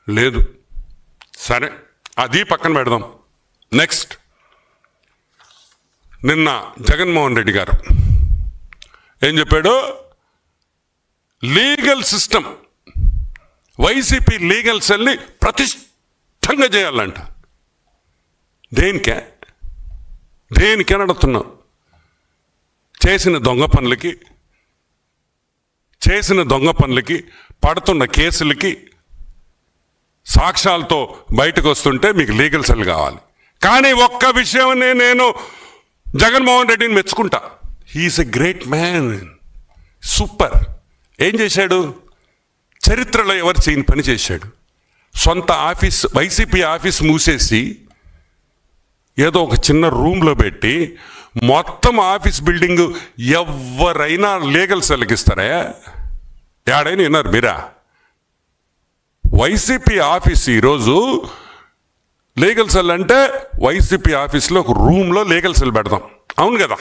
లేదు. సరే, అది పక్కన పెడదాం. నెక్స్ట్, నిన్న జగన్మోహన్ రెడ్డి గారు ఏం చెప్పాడు? లీగల్ సిస్టమ్, వైసీపీ లీగల్ సెల్ని ప్రతిష్టంగా చేయాలంట. దేనికే అడుగుతున్నాం? చేసిన దొంగ పనులకి పడుతున్న కేసులకి సాక్ష్యాలతో బయటకు వస్తుంటే మీకు లీగల్ సెల్ కావాలి. కానీ ఒక్క విషయమనే నేను జగన్మోహన్ రెడ్డిని మెచ్చుకుంటా. He's a great man, super. ఏం చేశాడు? చరిత్రలో ఎవరు చేయని పని చేశాడు. సొంత ఆఫీస్, వైసీపీ ఆఫీస్ మూసేసి ఏదో ఒక చిన్న రూమ్లో పెట్టి మొత్తం ఆఫీస్ బిల్డింగ్ ఎవరైనా లీగల్ సెల్కి ఇస్తారా? ఏడైనా విన్నారు మీరా? వైసీపీ ఆఫీస్ ఈరోజు లీగల్ సెల్ అంటే వైసీపీ ఆఫీస్లో ఒక రూమ్లో లీగల్ సెల్ పెడతాం. అవును కదా?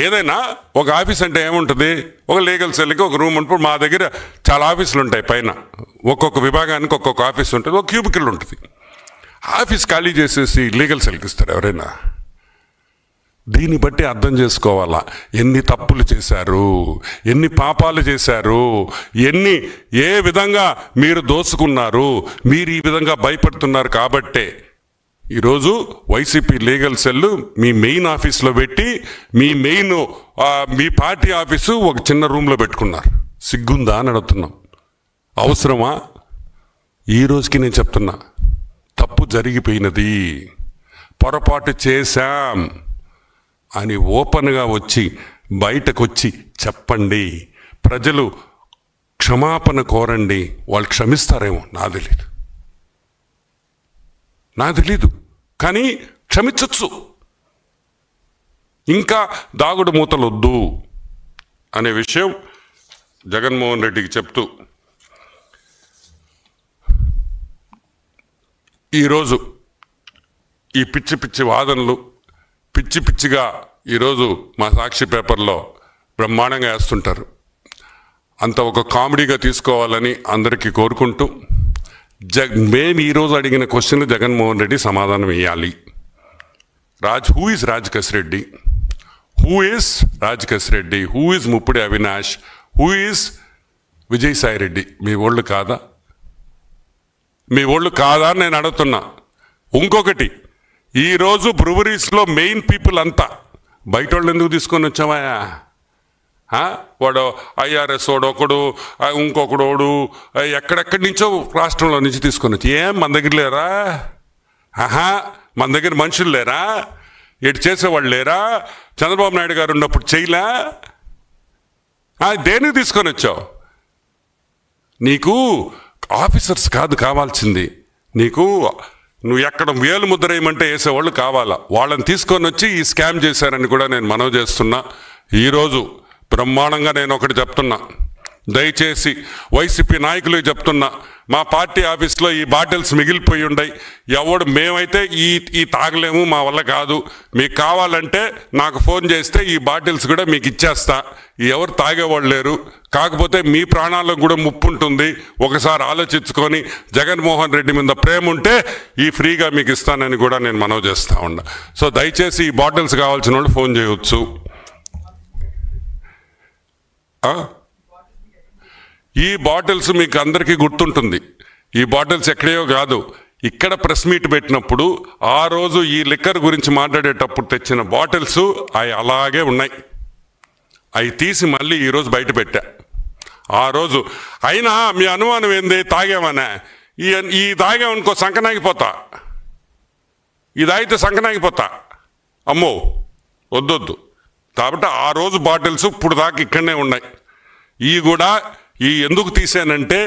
ఏదైనా ఒక ఆఫీస్ అంటే ఏముంటుంది? ఒక లీగల్ సెల్కి ఒక రూమ్ ఉంటుంది. మా దగ్గర చాలా ఆఫీసులు ఉంటాయి. పైన ఒక్కొక్క విభాగానికి ఒక్కొక్క ఆఫీస్ ఉంటుంది, ఒక క్యూబికల్ ఉంటుంది. ఆఫీస్ ఖాళీ చేసేసి లీగల్ సెల్కి ఇస్తారు ఎవరైనా? దీన్ని బట్టి అర్థం చేసుకోవాలా ఎన్ని తప్పులు చేశారు, ఎన్ని పాపాలు చేశారు, ఏ విధంగా మీరు దోసుకున్నారు. మీరు ఈ విధంగా భయపడుతున్నారు కాబట్టే ఈరోజు YCP legal sell me main ఆఫీస్లో పెట్టి మీ పార్టీ ఆఫీసు ఒక చిన్న రూమ్లో పెట్టుకున్నారు. సిగ్గుందా అని అడుగుతున్నాం. అవసరమా? ఈ రోజుకి నేను చెప్తున్నా, తప్పు జరిగిపోయినది, పొరపాటు చేశాం అని ఓపెన్గా వచ్చి బయటకు వచ్చి చెప్పండి. ప్రజలు క్షమాపణ కోరండి. వాళ్ళు క్షమిస్తారేమో, నాకు తెలీదు, కానీ క్షమించచ్చు. ఇంకా దాగుడు మూతలు వద్దు అనే విషయం జగన్మోహన్ రెడ్డికి చెప్తూ, ఈరోజు ఈ పిచ్చి వాదనలు పిచ్చిగా ఈరోజు మా సాక్షి పేపర్లో బ్రహ్మాండంగా వేస్తుంటారు. అంత ఒక కామెడీగా తీసుకోవాలని అందరికీ కోరుకుంటూ, మేము ఈరోజు అడిగిన క్వశ్చన్ జగన్మోహన్ రెడ్డి సమాధానం ఇవ్వాలి. Who is Raj Kasireddy? Who is Raj Kasireddy? Who is Muppudi Avinash? Who is Vijayasai Reddy? మీ ఓళ్ళు కాదా? అని నేను అడుగుతున్నా. ఇంకొకటి, ఈరోజు బ్రూవరీస్లో మెయిన్ పీపుల్ అంతా బయట వాళ్ళు ఎందుకు తీసుకొని వచ్చావా? వాడు ఐఆర్ఎస్ వాడు ఒకడు, ఇంకొకడు ఎక్కడెక్కడి నుంచో రాష్ట్రంలో నుంచి తీసుకొని వచ్చి, ఏం మన దగ్గర లేరా? మన దగ్గర మనుషులు లేరా? ఎటు చేసేవాళ్ళు లేరా? చంద్రబాబు నాయుడు గారు ఉన్నప్పుడు చేయలే? దేనికి తీసుకొని వచ్చావు? నీకు ఆఫీసర్స్ కాదు కావాల్సింది, నువ్వు ఎక్కడ వేలు ముద్ర వేయమంటే వేసేవాళ్ళు కావాలా. వాళ్ళని తీసుకొని వచ్చి ఈ స్కామ్ చేశారని కూడా నేను మనవి చేస్తున్నా. ఈరోజు బ్రహ్మాండంగా నేను ఒకటి చెప్తున్నా, దయచేసి వైసీపీ నాయకులకు చెప్తున్నా, మా పార్టీ ఆఫీస్లో ఈ బాటిల్స్ మిగిలిపోయి ఉన్నాయి. మేమైతే ఈ తాగలేము, మా వల్ల కాదు. మీకు కావాలంటే నాకు ఫోన్ చేస్తే ఈ బాటిల్స్ కూడా మీకు ఇచ్చేస్తా. ఎవరు తాగేవాళ్ళు లేరు. కాకపోతే మీ ప్రాణాలకు కూడా ముప్పు ఉంటుంది. ఒకసారి ఆలోచించుకొని జగన్మోహన్ రెడ్డి మీద ప్రేమ ఉంటే ఈ ఫ్రీగా మీకు ఇస్తానని కూడా నేను మనవి చేస్తా ఉన్నా. సో దయచేసి ఈ బాటిల్స్ కావాల్సిన వాళ్ళు ఫోన్ చేయవచ్చు. ఈ బాటిల్స్ మీకు అందరికీ గుర్తుంటుంది. ఈ బాటిల్స్ ఎక్కడేయో కాదు, ఇక్కడ ప్రెస్ మీట్ పెట్టినప్పుడు ఆ రోజు ఈ లిక్కర్ గురించి మాట్లాడేటప్పుడు తెచ్చిన బాటిల్స్ అవి అలాగే ఉన్నాయి. అవి తీసి మళ్ళీ ఈరోజు బయట పెట్టా. ఆ రోజు అయినా మీ అనుమానం ఏంది? తాగామనే. ఈ తాగామనుకో సంకనాగిపోతా, ఈ తాగితే సంకనాగిపోతా. అమ్మో వద్దొద్దు. కాబట్టి ఆ రోజు బాటిల్స్ ఇప్పుడు దాకా ఇక్కడనే ఉన్నాయి. ఎందుకు తీసానంటే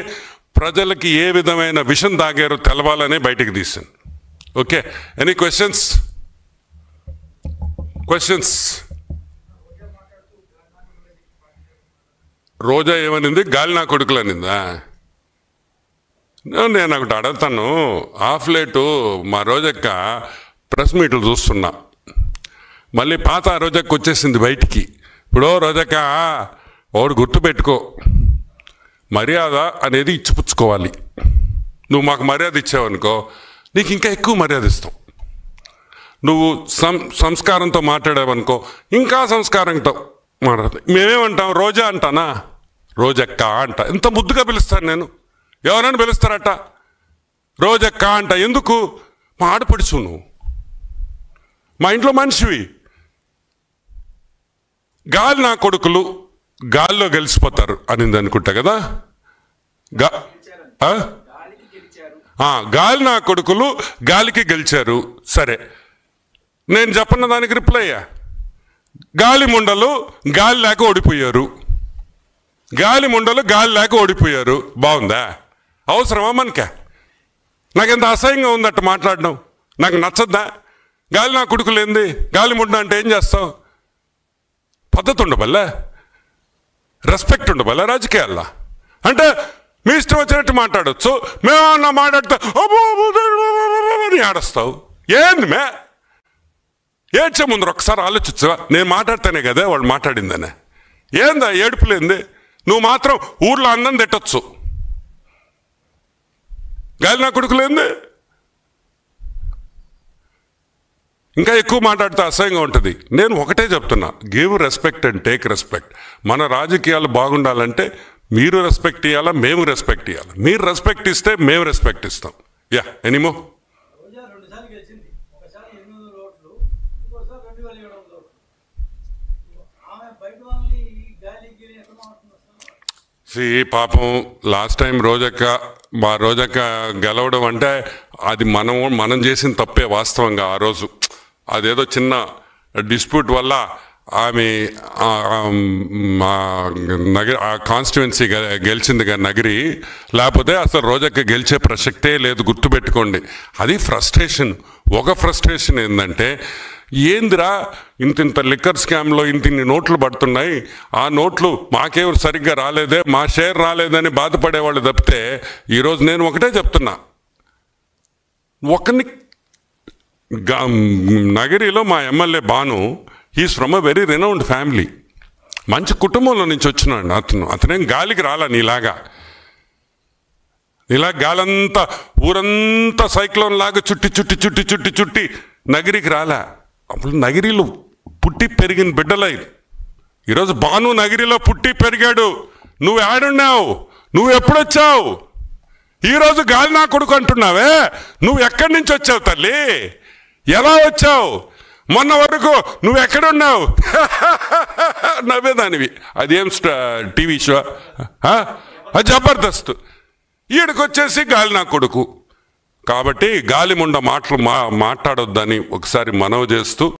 ప్రజలకి ఏ విధమైన విషం తాగారో తెలవాలనే బయటకు తీసాను. Okay, any questions? రోజా ఏమనింది? గాలి నా కొడుకులు అనిందా? నేను ఒకటి అడుగుతాను. హాఫ్ లేటు మా రోజక్క ప్రెస్ మీట్లు చూస్తున్నా, మళ్ళీ పాత రోజక్క వచ్చేసింది బయటికి. ఇప్పుడు రోజక్క ఒకడు గుర్తుపెట్టుకో, మర్యాద అనేది ఇచ్చిపుచ్చుకోవాలి. నువ్వు మాకు మర్యాద ఇచ్చావనుకో నీకు ఇంకా ఎక్కువ మర్యాద ఇస్తాం. నువ్వు సంస్కారంతో మాట్లాడావనుకో ఇంకా సంస్కారంతో మాట్లాడతాం. మేమేమంటాం? రోజా అంటానా? రోజక్క అంట. ఎంత ముద్దుగా పిలుస్తాను నేను. ఎవరైనా పిలుస్తారట రోజక్క అంట. ఎందుకు? మా ఆడపడుచు నువ్వు, మా ఇంట్లో మనిషివి. గాలి నా కొడుకులు గాల్లో గెలిచిపోతారు అనింది అనుకుంటా కదా. గాలి నా కొడుకులు గాలికి గెలిచారు. సరే, నేను చెప్పన్న దానికి రిప్లై అయ్యా. గాలి ముండలు గాలి లేక ఓడిపోయారు. గాలి ముండలు గాలి లేక ఓడిపోయారు. బాగుందా? అవసరమా మనకే? నాకెంత అసహ్యంగా ఉందట మాట్లాడడం. నాకు నచ్చద్దా? గాలి నా కొడుకులు ఏంది? గాలి ముండ అంటే ఏం చేస్తావు? పద్ధతి ఉండబల్లా, రెస్పెక్ట్ ఉండబల్లా రాజకీయాల్లో. అంటే మీ ఇష్టం వచ్చినట్టు మాట్లాడచ్చు. మేమన్నా మాట్లాడితే అని ఆడస్తావు. ఏంది మే? ఏడ్చే ముందర ఒకసారి ఆలోచించవా? నేను మాట్లాడితేనే కదా వాళ్ళు మాట్లాడిందనే. ఏందా ఏడుపులేంది? నువ్వు మాత్రం ఊర్లో అన్నం తిట్టచ్చు. గాలి నా కొడుకులేంది? ఇంకా ఎక్కువ మాట్లాడితే అసహ్యంగా ఉంటుంది. నేను ఒకటే చెప్తున్నా, give respect and take respect. మన రాజకీయాలు బాగుండాలంటే మీరు రెస్పెక్ట్ ఇవ్వాలా, మేము రెస్పెక్ట్ ఇవ్వాలి. మీరు రెస్పెక్ట్ ఇస్తే మేము రెస్పెక్ట్ ఇస్తాం. యా, ఎనీమో. పాపం లాస్ట్ టైం రోజక్క గెలవడం అంటే అది మనం చేసిన తప్పే. వాస్తవంగా ఆ రోజు అదేదో చిన్న డిస్ప్యూట్ వల్ల ఆమె ఆ కాన్స్టిట్యువెన్సీ గెలిచింది కదా నగరి. లేకపోతే అసలు రోజక్క గెలిచే ప్రసక్తే లేదు. గుర్తుపెట్టుకోండి. అది ఫ్రస్ట్రేషన్. ఒక ఫ్రస్ట్రేషన్ ఏంటంటే, ఏందిరా ఇంత లిక్కర్ స్కామ్లో ఇన్ని నోట్లు పడుతున్నాయి, ఆ నోట్లు మాకేవరు సరిగ్గా రాలేదే, మా షేర్ రాలేదని బాధపడేవాళ్ళు తప్పితే, ఈరోజు నేను ఒకటే చెప్తున్నా, ఒకరిని నగరిలో మా MLA Bhanu, he's from a very renowned family. మంచి కుటుంబంలో నుంచి వచ్చినాడు అతనేం గాలికి రాలా నీలాగా. గాలంతా ఊరంతా సైక్లోన్ లాగా చుట్టి చుట్టి చుట్టి చుట్టి చుట్టి నగరికి రాలా. అప్పుడు నగిరిలో పుట్టి పెరిగిన బిడ్డలై. ఈరోజు బాను నగిరిలో పుట్టి పెరిగాడు. నువ్వు ఆడున్నావు, నువ్వు ఎప్పుడొచ్చావు? ఈరోజు గాలి నా కొడుకు అంటున్నావే, నువ్వు ఎక్కడి నుంచి వచ్చావు తల్లి? ఎలా వచ్చావు? మొన్న వరకు నువ్వు ఎక్కడున్నావు? నవ్వేదానివి. అదేం టీవీ షో, జబర్దస్త్. ఈడికొచ్చేసి గాలి నా కొడుకు. కాబట్టి గాలి ముండ మాటలు మాట్లాడొద్దని ఒకసారి మనవి చేస్తూ